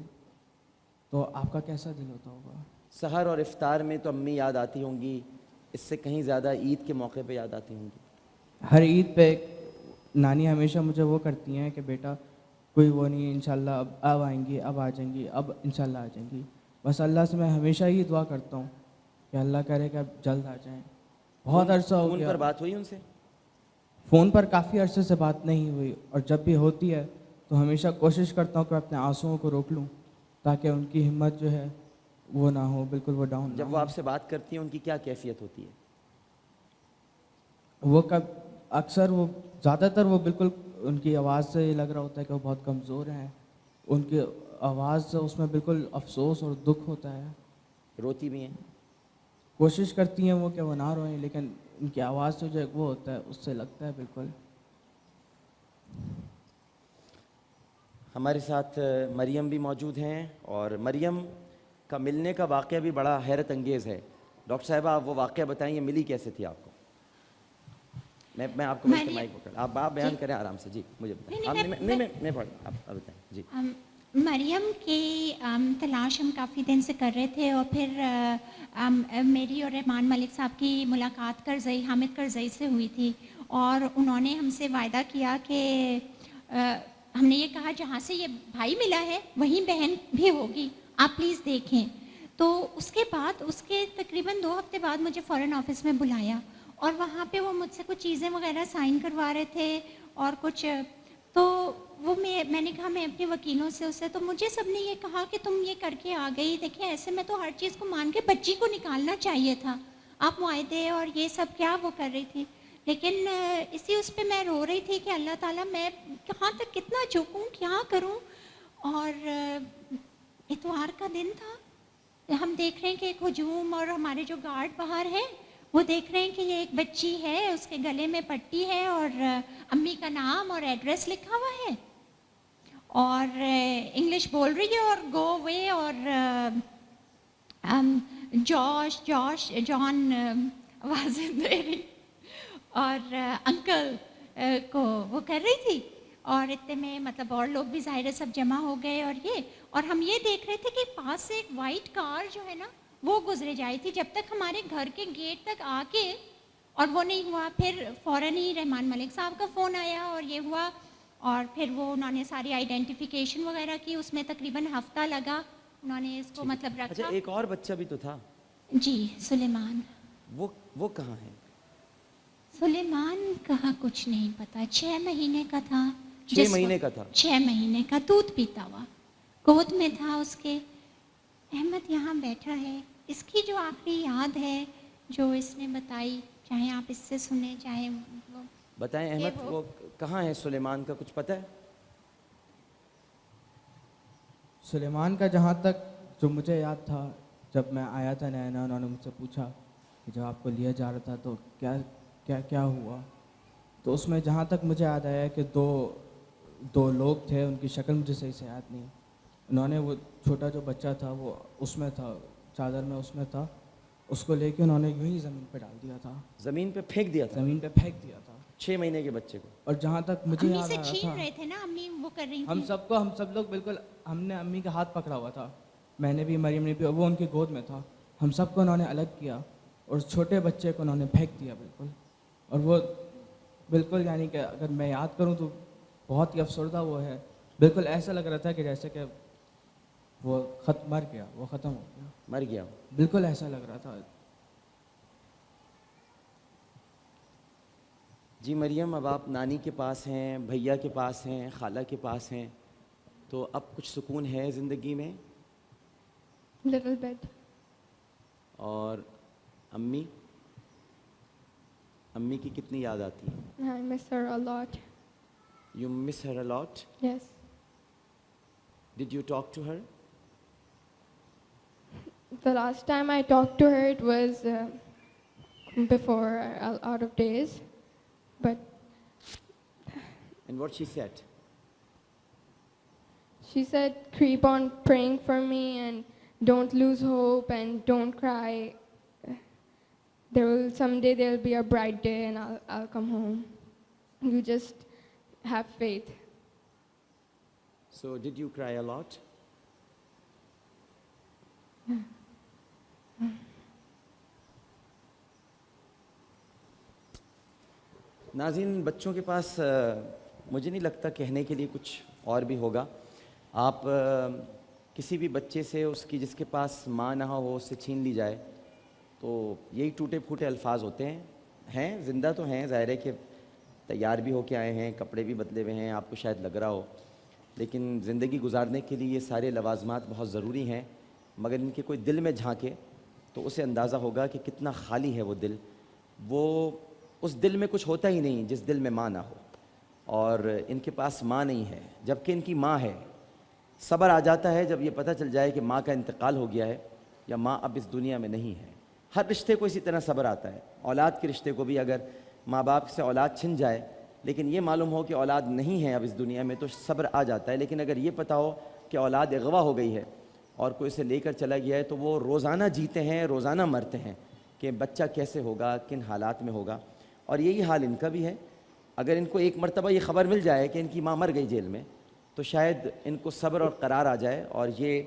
تو آپ کا کیسا دل ہوتا ہوگا. سحر اور افطار میں تو امی یاد آتی ہوں گی، اس سے کہیں زیادہ عید کے موقع پہ یاد آتی ہوں گی. ہر عید پہ نانی ہمیشہ مجھے وہ کرتی ہیں کہ بیٹا کوئی وہ نہیں ہے، انشاءاللہ اب آئیں گی، اب آ جائیں گی، اب انشاءاللہ آ جائیں گی. بس اللہ سے میں ہمیشہ یہ دعا کرتا ہوں کہ اللہ کرے کہ اب جلد آ جائیں. بہت عرصہ ہو فون گیا. پر بات ہوئی ان سے؟ فون پر کافی عرصے سے بات نہیں ہوئی، اور جب بھی ہوتی ہے تو ہمیشہ کوشش کرتا ہوں کہ اپنے آنسوؤں کو روک لوں تاکہ ان کی ہمت جو ہے وہ نہ ہو، بالکل وہ ڈاؤن نہ جب ہو. وہ آپ سے بات کرتی ہیں ان کی کیا کیفیت ہوتی ہے؟ وہ اکثر وہ زیادہ تر وہ بالکل ان کی آواز سے یہ لگ رہا ہوتا ہے کہ وہ بہت کمزور ہیں. ان کی آواز سے اس میں بالکل افسوس اور دکھ ہوتا ہے. روتی بھی ہیں؟ کوشش کرتی ہیں وہ کہ وہ نہ روئیں، لیکن ان کی آواز سے جو ایک وہ ہوتا ہے اس سے لگتا ہے بالکل. ہمارے ساتھ مریم بھی موجود ہیں، اور مریم کا ملنے کا واقعہ بھی بڑا حیرت انگیز ہے. ڈاکٹر صاحبہ آپ وہ واقعہ بتائیں، یہ ملی کیسے تھی آپ کو؟ میں آپ کو بولتا مریم، مائک پکڑ، آپ بیان جی کریں آرام سے. جی مجھے بتائیں. نہیں آپ نہیں میں پڑھ آپ بتائیں. جی مریم کی تلاش ہم کافی دن سے کر رہے تھے، اور پھر میری اور رحمان ملک صاحب کی ملاقات کرزئی حامد کرزئی سے ہوئی تھی، اور انہوں نے ہم سے وعدہ کیا کہ ہم نے یہ کہا جہاں سے یہ بھائی ملا ہے وہیں بہن بھی ہوگی، آپ پلیز دیکھیں. تو اس کے بعد اس کے تقریباً 2 ہفتے بعد مجھے فورن آفس میں بلایا، اور وہاں پہ وہ مجھ سے کچھ چیزیں وغیرہ سائن کروا رہے تھے اور کچھ. تو وہ میں نے کہا میں اپنے وکیلوں سے اس سے، تو مجھے سب نے یہ کہا کہ تم یہ کر کے آ گئی. دیکھیں ایسے میں تو ہر چیز کو مان کے بچی کو نکالنا چاہیے تھا، آپ معاہدے اور یہ سب کیا وہ کر رہی تھی. لیکن اسی اس پہ میں رو رہی تھی کہ اللہ تعالیٰ میں کہاں تک کتنا جھکوں، کیا کروں. اور اتوار کا دن تھا، ہم دیکھ رہے ہیں کہ ایک ہجوم، اور ہمارے جو گارڈ باہر ہیں وہ دیکھ رہے ہیں کہ یہ ایک بچی ہے، اس کے گلے میں پٹی ہے اور امی کا نام اور ایڈریس لکھا ہوا ہے، اور انگلش بول رہی ہے اور گو وے، اور جان آوازیں دے رہی، اور انکل کو وہ کر رہی تھی. اور اتنے میں مطلب اور لوگ بھی ظاہر ہے سب جمع ہو گئے، اور ہم یہ دیکھ رہے تھے کہ پاس سے ایک وائٹ کار جو ہے نا وہ گزرے جائی تھی، جب تک ہمارے گھر کے گیٹ تک آ کے، اور وہ نہیں ہوا. پھر فوراً ہی رحمان ملک صاحب کا فون آیا اور یہ ہوا، اور پھر وہ انہوں نے ساری آئیڈینٹیفیکیشن وغیرہ کی. اس میں تقریباً ہفتہ لگا، انہوں نے اس کو مطلب اچھا رکھا. ایک اور بچہ بھی تو تھا، جی سلیمان. وہ کہاں ہے؟ سلیمان کہاں کچھ نہیں پتا، 6 مہینے کا تھا. 6 مہینے کا تھا؟ 6 مہینے کا، دودھ پیتا ہوا گود میں تھا اس کے. احمد یہاں بیٹھا ہے، اس کی جو آخری یاد ہے جو اس نے بتائی، چاہے آپ اس سے سنیں چاہے وہ بتائیں. احمد وہ کہاں ہے سلیمان کا کچھ پتہ ہے؟ سلیمان کا جہاں تک جو مجھے یاد تھا، جب میں آیا تھا نینا انہوں نے مجھ سے پوچھا کہ جب آپ کو لیا جا رہا تھا تو کیا ہوا، تو اس میں جہاں تک مجھے یاد آیا کہ دو لوگ تھے، ان کی شکل مجھے صحیح سے یاد نہیں. انہوں نے وہ چھوٹا جو بچہ تھا وہ اس میں تھا، چادر میں اس میں تھا، اس کو لے کے انہوں نے یوں ہی زمین پہ ڈال دیا تھا. زمین پہ پھینک دیا تھا؟ زمین پہ پھینک دیا تھا 6 مہینے کے بچے کو. اور جہاں تک مجھے امی یاد سے آ رہا چھین تھا، رہے تھے نا، امی وہ کر رہی ہم تھیں. سب لوگ بالکل، ہم نے امی کا ہاتھ پکڑا ہوا تھا، میں نے بھی، مریم نے بھی، وہ ان کی گود میں تھا. ہم سب کو انہوں نے الگ کیا اور چھوٹے بچے کو انہوں نے پھینک دیا بالکل. اور وہ بالکل یعنی کہ اگر میں یاد کروں تو بہت ہی افسردہ وہ ہے. بالکل ایسا لگ رہا تھا کہ جیسے کہ وہ مر گیا، وہ ختم ہو گیا. مر گیا. بالکل ایسا لگ رہا تھا. جی مریم، اب آپ نانی کے پاس ہیں، بھیا کے پاس ہیں، خالہ کے پاس ہیں، تو اب کچھ سکون ہے زندگی میں؟ Little bit. اور امی امی کی کتنی یاد آتی ہے؟ I miss her a lot. You miss her a lot. Yes. Did you talk to her? The last time I talked to her, it was before out of days. But and what she said? she said, keep on praying for me and don't lose hope and don't cry. Someday there'll be a bright day and I'll come home. You just have faith. So did you cry a lot? ناظرین، بچوں کے پاس مجھے نہیں لگتا کہنے کے لیے کچھ اور بھی ہوگا. آپ کسی بھی بچے سے اس کی جس کے پاس ماں نہ ہو اس سے چھین لی جائے تو یہی ٹوٹے پھوٹے الفاظ ہوتے ہیں. زندہ تو ہیں، ظاہر ہے کہ تیار بھی ہو کے آئے ہیں، کپڑے بھی بدلے ہوئے ہیں، آپ کو شاید لگ رہا ہو، لیکن زندگی گزارنے کے لیے یہ سارے لوازمات بہت ضروری ہیں. مگر ان کے کوئی دل میں جھانکے تو اسے اندازہ ہوگا کہ کتنا خالی ہے وہ دل. وہ اس دل میں کچھ ہوتا ہی نہیں جس دل میں ماں نہ ہو. اور ان کے پاس ماں نہیں ہے جبکہ ان کی ماں ہے. صبر آ جاتا ہے جب یہ پتہ چل جائے کہ ماں کا انتقال ہو گیا ہے یا ماں اب اس دنیا میں نہیں ہے. ہر رشتے کو اسی طرح صبر آتا ہے. اولاد کے رشتے کو بھی اگر ماں باپ سے اولاد چھن جائے لیکن یہ معلوم ہو کہ اولاد نہیں ہے اب اس دنیا میں تو صبر آ جاتا ہے. لیکن اگر یہ پتہ ہو کہ اولاد اغوا ہو گئی ہے اور کوئی اسے لے کر چلا گیا ہے تو وہ روزانہ جیتے ہیں، روزانہ مرتے ہیں کہ بچہ کیسے ہوگا، کن حالات میں ہوگا. اور یہی حال ان کا بھی ہے. اگر ان کو ایک مرتبہ یہ خبر مل جائے کہ ان کی ماں مر گئی جیل میں تو شاید ان کو صبر اور قرار آ جائے اور یہ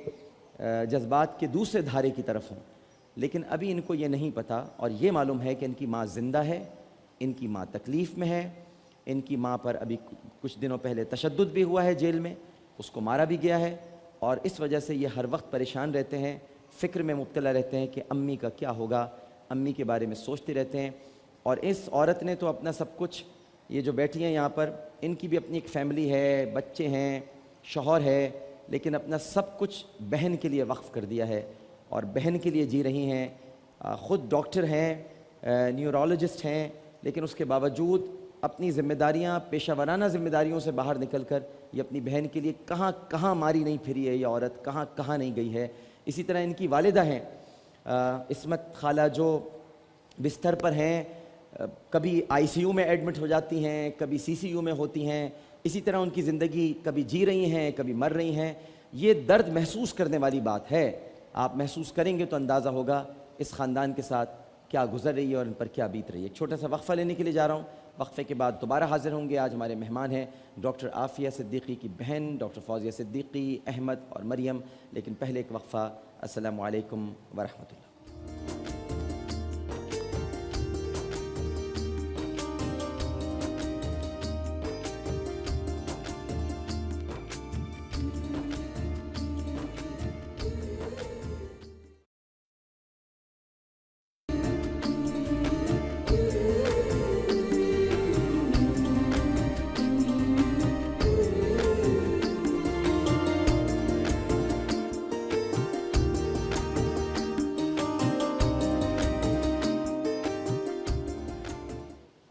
جذبات کے دوسرے دھارے کی طرف ہوں. لیکن ابھی ان کو یہ نہیں پتہ اور یہ معلوم ہے کہ ان کی ماں زندہ ہے، ان کی ماں تکلیف میں ہے. ان کی ماں پر ابھی کچھ دنوں پہلے تشدد بھی ہوا ہے جیل میں، اس کو مارا بھی گیا ہے اور اس وجہ سے یہ ہر وقت پریشان رہتے ہیں، فکر میں مبتلا رہتے ہیں کہ امی کا کیا ہوگا، امی کے بارے میں سوچتے رہتے ہیں. اور اس عورت نے تو اپنا سب کچھ، یہ جو بیٹھی ہیں یہاں پر، ان کی بھی اپنی ایک فیملی ہے، بچے ہیں، شوہر ہے، لیکن اپنا سب کچھ بہن کے لیے وقف کر دیا ہے اور بہن کے لیے جی رہی ہیں. خود ڈاکٹر ہیں، نیورولوجسٹ ہیں، لیکن اس کے باوجود اپنی ذمہ داریاں، پیشہ ورانہ ذمہ داریوں سے باہر نکل کر یہ اپنی بہن کے لیے کہاں کہاں ماری نہیں پھری ہے یہ عورت، کہاں کہاں نہیں گئی ہے. اسی طرح ان کی والدہ ہیں عصمت خالہ، جو بستر پر ہیں، کبھی آئی سی یو میں ایڈمٹ ہو جاتی ہیں، کبھی سی سی یو میں ہوتی ہیں. اسی طرح ان کی زندگی کبھی جی رہی ہیں، کبھی مر رہی ہیں. یہ درد محسوس کرنے والی بات ہے. آپ محسوس کریں گے تو اندازہ ہوگا اس خاندان کے ساتھ کیا گزر رہی ہے اور ان پر کیا بیت رہی ہے. ایک چھوٹا سا وقفہ لینے کے لیے جا رہا ہوں. وقفے کے بعد دوبارہ حاضر ہوں گے. آج ہمارے مہمان ہیں ڈاکٹر عافیہ صدیقی کی بہن ڈاکٹر فوزیہ صدیقی، احمد اور مریم. لیکن پہلے ایک وقفہ. السلام علیکم ورحمۃ اللہ.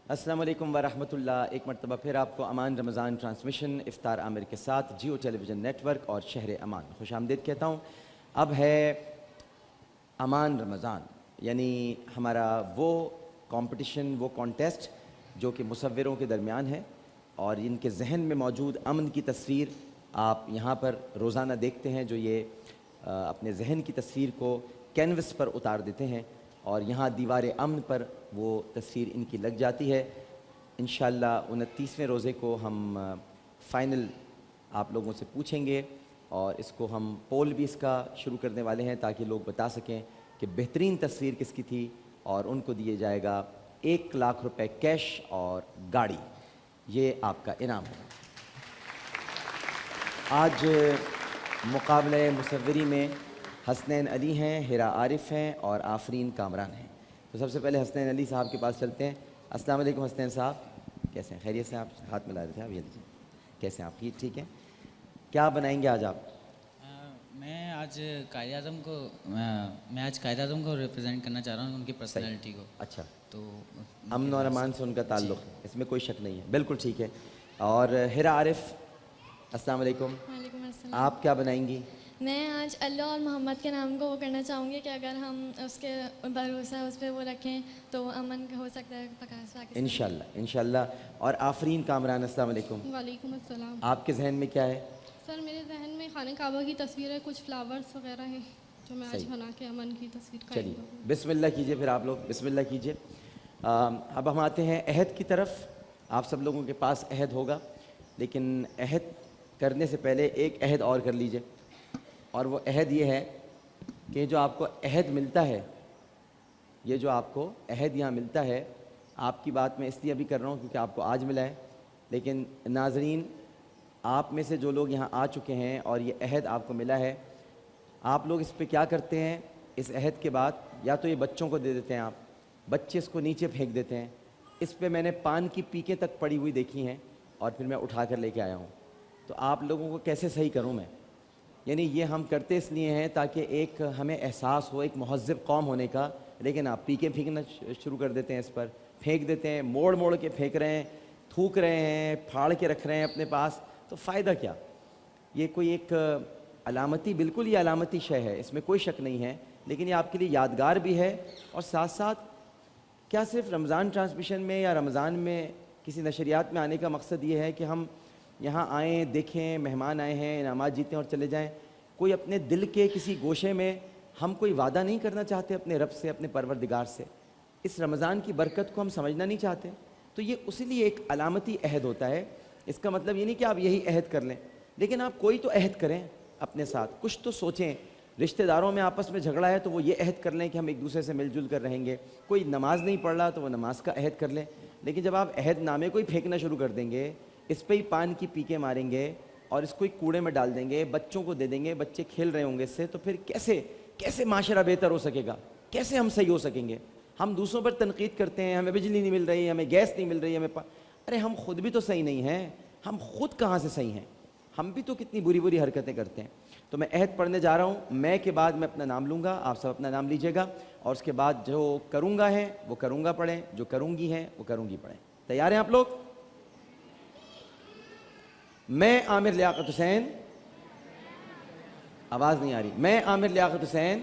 السلام علیکم ورحمۃ اللہ. ایک مرتبہ پھر آپ کو امان رمضان ٹرانسمیشن افطار عامر کے ساتھ جیو ٹیلی ویژن نیٹ ورک اور شہر امان خوش آمدید کہتا ہوں. اب ہے امان رمضان، یعنی ہمارا وہ کمپٹیشن، وہ کانٹیسٹ جو کہ مصوروں کے درمیان ہے اور ان کے ذہن میں موجود امن کی تصویر آپ یہاں پر روزانہ دیکھتے ہیں، جو یہ اپنے ذہن کی تصویر کو کینوس پر اتار دیتے ہیں اور یہاں دیوار امن پر وہ تصویر ان کی لگ جاتی ہے. انشاءاللہ 29ویں روزے کو ہم فائنل آپ لوگوں سے پوچھیں گے اور اس کو ہم پول بھی اس کا شروع کرنے والے ہیں تاکہ لوگ بتا سکیں کہ بہترین تصویر کس کی تھی اور ان کو دیے جائے گا 1 لاکھ روپے کیش اور گاڑی. یہ آپ کا انعام ہے. آج مقابلہ مصوری میں حسنین علی ہیں، ہیرا عارف ہیں اور آفرین کامران ہیں. تو سب سے پہلے حسنین علی صاحب کے پاس چلتے ہیں. السلام علیکم حسنین صاحب. کیسے ہیں؟ خیریت سے؟ آپ ہاتھ ملا رہے تھے، آپ یہ لیجیے. کیسے ہیں آپ؟ ٹھیک ہیں. کیا بنائیں گے آج آپ؟ میں آج قائد اعظم کو ریپرزینٹ کرنا چاہ رہا ہوں، ان کی پرسنالٹی کو. اچھا، تو امن اور امان سے ان کا تعلق ہے، اس میں کوئی شک نہیں ہے. بالکل ٹھیک ہے. اور ہیرا عارف، السلام علیکم. وعلیکم السلام. آپ کیا بنائیں گی؟ میں آج اللہ اور محمد کے نام کو وہ کرنا چاہوں گی کہ اگر ہم اس کے بھروسہ اس پہ وہ رکھیں تو امن ہو سکتا ہے پاکستان. انشاءاللہ انشاءاللہ. اور آفرین کامران، السلام علیکم. وعلیکم السلام. آپ کے ذہن میں کیا ہے؟ سر میرے ذہن میں خانہ کعبہ کی تصویر ہے، کچھ فلاورز وغیرہ ہیں جو میں آج صحیح. بنا کے امن کی تصویر چلیے قائم کروں. بسم اللہ کیجئے. پھر آپ لوگ بسم اللہ کیجئے. اب ہم آتے ہیں عہد کی طرف. آپ سب لوگوں کے پاس عہد ہوگا، لیکن عہد کرنے سے پہلے ایک عہد اور کر لیجئے. اور وہ عہد یہ ہے کہ جو آپ کو عہد ملتا ہے، یہ جو آپ کو عہد یہاں ملتا ہے، آپ کی بات میں اس لیے ابھی کر رہا ہوں کیونکہ آپ کو آج ملا ہے، لیکن ناظرین آپ میں سے جو لوگ یہاں آ چکے ہیں اور یہ عہد آپ کو ملا ہے، آپ لوگ اس پہ کیا کرتے ہیں؟ اس عہد کے بعد یا تو یہ بچوں کو دے دیتے ہیں، آپ بچے اس کو نیچے پھینک دیتے ہیں. اس پہ میں نے پان کی پیکیں تک پڑی ہوئی دیکھی ہیں اور پھر میں اٹھا کر لے کے آیا ہوں. تو آپ لوگوں کو کیسے صحیح کروں میں؟ یعنی یہ ہم کرتے اس لیے ہیں تاکہ ایک ہمیں احساس ہو ایک مہذب قوم ہونے کا، لیکن آپ پیکیں پھینکنا شروع کر دیتے ہیں، اس پر پھینک دیتے ہیں، موڑ موڑ کے پھینک رہے ہیں، تھوک رہے ہیں، پھاڑ کے رکھ رہے ہیں اپنے پاس. تو فائدہ کیا؟ یہ کوئی ایک علامتی، بالکل یہ علامتی شے ہے، اس میں کوئی شک نہیں ہے، لیکن یہ آپ کے لیے یادگار بھی ہے. اور ساتھ ساتھ کیا صرف رمضان ٹرانسمیشن میں یا رمضان میں کسی نشریات میں آنے کا مقصد یہ ہے کہ ہم یہاں آئیں، دیکھیں، مہمان آئے ہیں، انعامات جیتیں اور چلے جائیں؟ کوئی اپنے دل کے کسی گوشے میں ہم کوئی وعدہ نہیں کرنا چاہتے اپنے رب سے، اپنے پروردگار سے؟ اس رمضان کی برکت کو ہم سمجھنا نہیں چاہتے؟ تو یہ اسی لیے ایک علامتی عہد ہوتا ہے. اس کا مطلب یہ نہیں کہ آپ یہی عہد کر لیں، لیکن آپ کوئی تو عہد کریں اپنے ساتھ، کچھ تو سوچیں. رشتہ داروں میں آپس میں جھگڑا ہے تو وہ یہ عہد کر لیں کہ ہم ایک دوسرے سے مل جل کر رہیں گے. کوئی نماز نہیں پڑھ رہا تو وہ نماز کا عہد کر لیں. لیکن جب آپ عہد نامے کو ہی پھینکنا شروع کر دیں گے، اس پہ ہی پان کی پیکیں ماریں گے اور اس کو ہی کوڑے میں ڈال دیں گے، بچوں کو دے دیں گے، بچے کھیل رہے ہوں گے اس سے، تو پھر کیسے معاشرہ بہتر ہو سکے گا؟ کیسے ہم صحیح ہو سکیں گے؟ ہم دوسروں پر تنقید کرتے ہیں، ہمیں بجلی نہیں مل رہی، ہمیں گیس نہیں مل رہی، ارے ہم خود بھی تو صحیح نہیں ہیں. ہم خود کہاں سے صحیح ہیں؟ ہم بھی تو کتنی بری بری حرکتیں کرتے ہیں. تو میں عہد پڑھنے جا رہا ہوں. میں کے بعد میں اپنا نام لوں گا، آپ سب اپنا نام لیجئے گا، اور اس کے بعد جو کروں گا ہے وہ کروں گا پڑھیں، جو کروں گی ہیں وہ کروں گی پڑھیں. تیار ہیں آپ لوگ؟ میں عامر لیاقت حسین، آواز نہیں آ رہی، میں عامر لیاقت حسین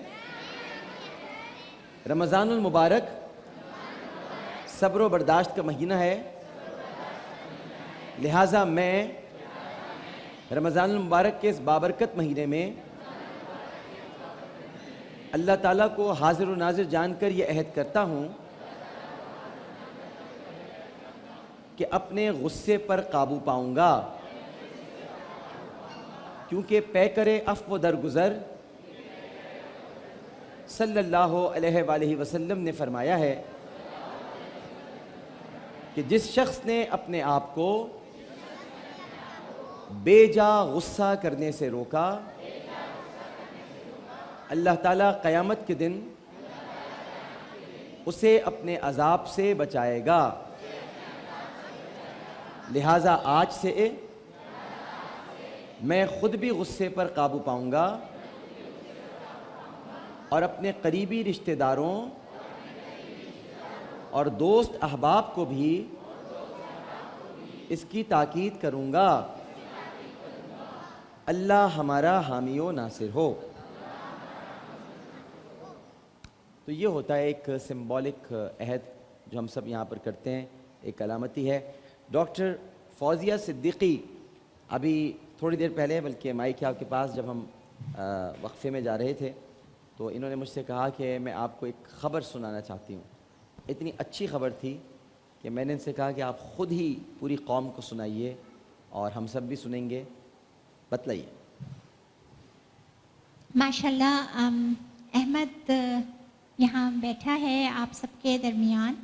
رمضان المبارک صبر و برداشت کا مہینہ ہے، لہٰذا میں رمضان المبارک کے اس بابرکت مہینے میں اللہ تعالیٰ کو حاضر و ناظر جان کر یہ عہد کرتا ہوں کہ اپنے غصے پر قابو پاؤں گا، کیونکہ پیکرِ عفو و درگزر صلی اللہ علیہ وآلہ وسلم نے فرمایا ہے کہ جس شخص نے اپنے آپ کو بے جا غصہ کرنے سے روکا، اللہ تعالیٰ قیامت کے دن اسے اپنے عذاب سے بچائے گا. لہٰذا آج سے میں خود بھی غصے پر قابو پاؤں گا اور اپنے قریبی رشتہ داروں اور دوست احباب کو بھی اس کی تاکید کروں گا. اللہ ہمارا حامی و ناصر ہو. تو یہ ہوتا ہے ایک سمبولک عہد جو ہم سب یہاں پر کرتے ہیں، ایک علامتی ہے. ڈاکٹر فوزیہ صدیقی ابھی تھوڑی دیر پہلے، بلکہ مائک آپ کے پاس جب ہم وقفے میں جا رہے تھے تو انہوں نے مجھ سے کہا کہ میں آپ کو ایک خبر سنانا چاہتی ہوں. اتنی اچھی خبر تھی کہ میں نے ان سے کہا کہ آپ خود ہی پوری قوم کو سنائیے اور ہم سب بھی سنیں گے. بتلائیے. ماشاءاللہ احمد یہاں بیٹھا ہے آپ سب کے درمیان،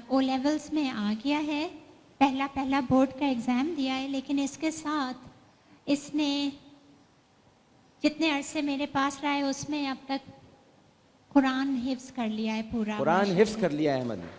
او لیولز میں آ گیا ہے، پہلا بورڈ کا ایگزام دیا ہے، لیکن اس کے ساتھ اس نے جتنے عرصے میرے پاس رہا ہے اس میں اب تک قرآن حفظ کر لیا ہے پورا. قرآن حفظ کر لیا ہے احمد نے.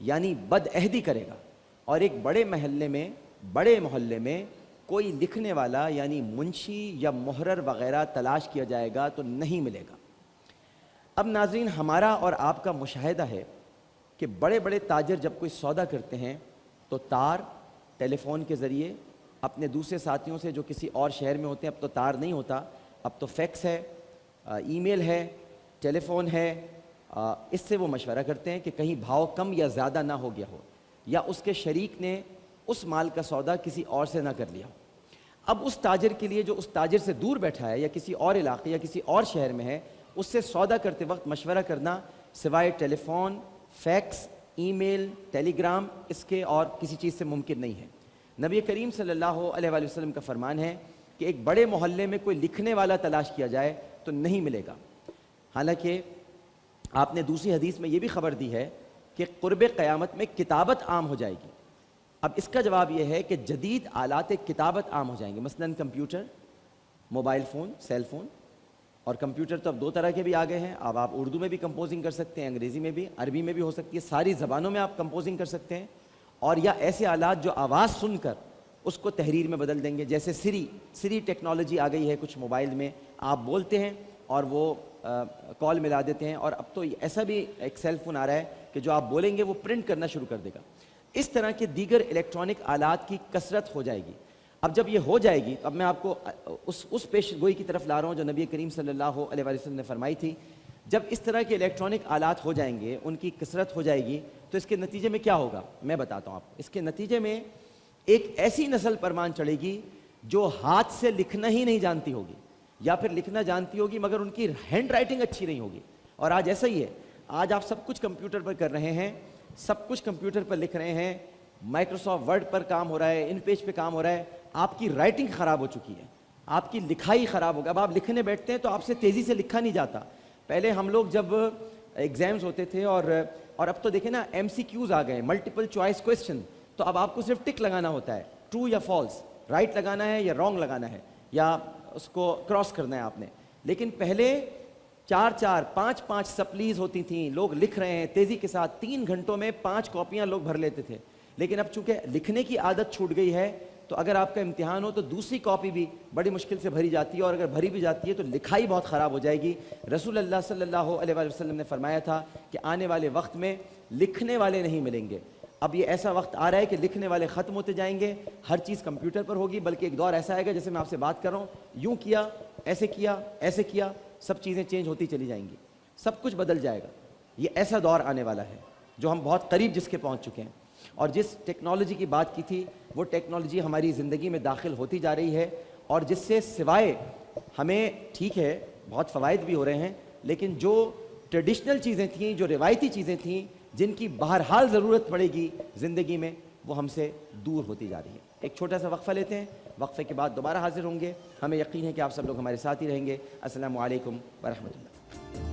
یعنی بد عہدی کرے گا اور ایک بڑے محلے میں کوئی لکھنے والا یعنی منشی یا محرر وغیرہ تلاش کیا جائے گا تو نہیں ملے گا۔ اب ناظرین، ہمارا اور آپ کا مشاہدہ ہے کہ بڑے بڑے تاجر جب کوئی سودا کرتے ہیں تو تار، ٹیلی فون کے ذریعے اپنے دوسرے ساتھیوں سے جو کسی اور شہر میں ہوتے ہیں، اب تو تار نہیں ہوتا، اب تو فیکس ہے، ای میل ہے، ٹیلی فون ہے، اس سے وہ مشورہ کرتے ہیں کہ کہیں بھاؤ کم یا زیادہ نہ ہو گیا ہو، یا اس کے شریک نے اس مال کا سودا کسی اور سے نہ کر لیا ہو۔ اب اس تاجر کے لیے جو اس تاجر سے دور بیٹھا ہے یا کسی اور علاقے یا کسی اور شہر میں ہے، اس سے سودا کرتے وقت مشورہ کرنا سوائے ٹیلی فون، فیکس، ای میل، ٹیلی گرام، اس کے اور کسی چیز سے ممکن نہیں ہے۔ نبی کریم صلی اللہ علیہ وآلہ وسلم کا فرمان ہے کہ ایک بڑے محلے میں کوئی لکھنے والا تلاش کیا جائے تو نہیں ملے گا۔ حالانکہ آپ نے دوسری حدیث میں یہ بھی خبر دی ہے کہ قرب قیامت میں کتابت عام ہو جائے گی۔ اب اس کا جواب یہ ہے کہ جدید آلات کتابت عام ہو جائیں گے، مثلاً computer, mobile phone, cell phone, اور کمپیوٹر تو اب 2 طرح کے بھی آ گئے ہیں۔ اب آپ اردو میں بھی کمپوزنگ کر سکتے ہیں، انگریزی میں بھی، عربی میں بھی ہو سکتی ہے، ساری زبانوں میں آپ کمپوزنگ کر سکتے ہیں، اور یا ایسے آلات جو آواز سن کر اس کو تحریر میں بدل دیں گے، جیسے سری ٹیکنالوجی آ گئی ہے کچھ موبائل میں، آپ بولتے ہیں اور وہ کال ملا دیتے ہیں، اور اب تو ایسا بھی ایک سیل فون آ رہا ہے کہ جو آپ بولیں گے وہ پرنٹ کرنا شروع کر دے گا۔ اس طرح کے دیگر الیکٹرانک آلات کی کثرت ہو جائے گی۔ اب جب یہ ہو جائے گی تو اب میں آپ کو اس پیش گوئی کی طرف لا رہا ہوں جو نبی کریم صلی اللہ علیہ وآلہ وسلم نے فرمائی تھی۔ جب اس طرح کے الیکٹرانک آلات ہو جائیں گے، ان کی کثرت ہو جائے گی، تو اس کے نتیجے میں کیا ہوگا میں بتاتا ہوں آپ کو۔ اس کے نتیجے میں ایک ایسی نسل پرمان چڑھے گی جو ہاتھ سے لکھنا ہی نہیں جانتی ہوگی، یا پھر لکھنا جانتی ہوگی مگر ان کی ہینڈ رائٹنگ اچھی نہیں ہوگی۔ اور آج ایسا ہی ہے، آج آپ سب کچھ کمپیوٹر پر کر رہے ہیں، سب کچھ کمپیوٹر پر لکھ رہے ہیں، مائکروسافٹ ورڈ پر کام ہو رہا ہے، ان پیج پہ کام ہو رہا ہے، آپ کی رائٹنگ خراب ہو چکی ہے، آپ کی لکھائی خراب ہوگا۔ اب آپ لکھنے بیٹھتے ہیں تو آپ سے تیزی سے لکھا نہیں جاتا۔ پہلے ہم لوگ جب ایگزامز ہوتے تھے اور اب تو دیکھیں نا ایم سی کیوز آ گئے، ملٹیپل چوائس کویسچن، تو اب آپ کو صرف ٹک لگانا ہوتا ہے، ٹرو یا فالس، رائٹ لگانا ہے یا رانگ لگانا ہے، یا اس کو کراس کرنا ہے آپ نے۔ لیکن پہلے 4 5 سپلیز ہوتی تھیں، لوگ لکھ رہے ہیں تیزی کے ساتھ، 3 گھنٹوں میں 5 کاپیاں لوگ بھر لیتے تھے۔ لیکن اب چونکہ لکھنے کی عادت چھوٹ گئی ہے تو اگر آپ کا امتحان ہو تو دوسری کاپی بھی بڑی مشکل سے بھری جاتی ہے، اور اگر بھری بھی جاتی ہے تو لکھائی بہت خراب ہو جائے گی۔ رسول اللہ صلی اللہ علیہ وآلہ وسلم نے فرمایا تھا کہ آنے والے وقت میں لکھنے والے نہیں ملیں گے۔ اب یہ ایسا وقت آ رہا ہے کہ لکھنے والے ختم ہوتے جائیں گے، ہر چیز کمپیوٹر پر ہوگی، بلکہ ایک دور ایسا آئے گا جیسے میں آپ سے بات کر رہا ہوں، یوں کیا، ایسے کیا، سب چیزیں چینج ہوتی چلی جائیں گی، سب کچھ بدل جائے گا۔ یہ ایسا دور آنے والا ہے جو ہم بہت قریب جس کے پہنچ چکے ہیں۔ اور جس ٹیکنالوجی کی بات کی تھی وہ ٹیکنالوجی ہماری زندگی میں داخل ہوتی جا رہی ہے، اور جس سے سوائے ہمیں ٹھیک ہے بہت فوائد بھی ہو رہے ہیں، لیکن جو ٹریڈیشنل چیزیں تھیں، جو روایتی چیزیں تھیں، جن کی بہرحال ضرورت پڑے گی زندگی میں، وہ ہم سے دور ہوتی جا رہی ہے۔ ایک چھوٹا سا وقفہ لیتے ہیں، وقفے کے بعد دوبارہ حاضر ہوں گے۔ ہمیں یقین ہے کہ آپ سب لوگ ہمارے ساتھ ہی رہیں گے۔ السلام علیکم ورحمۃ اللہ۔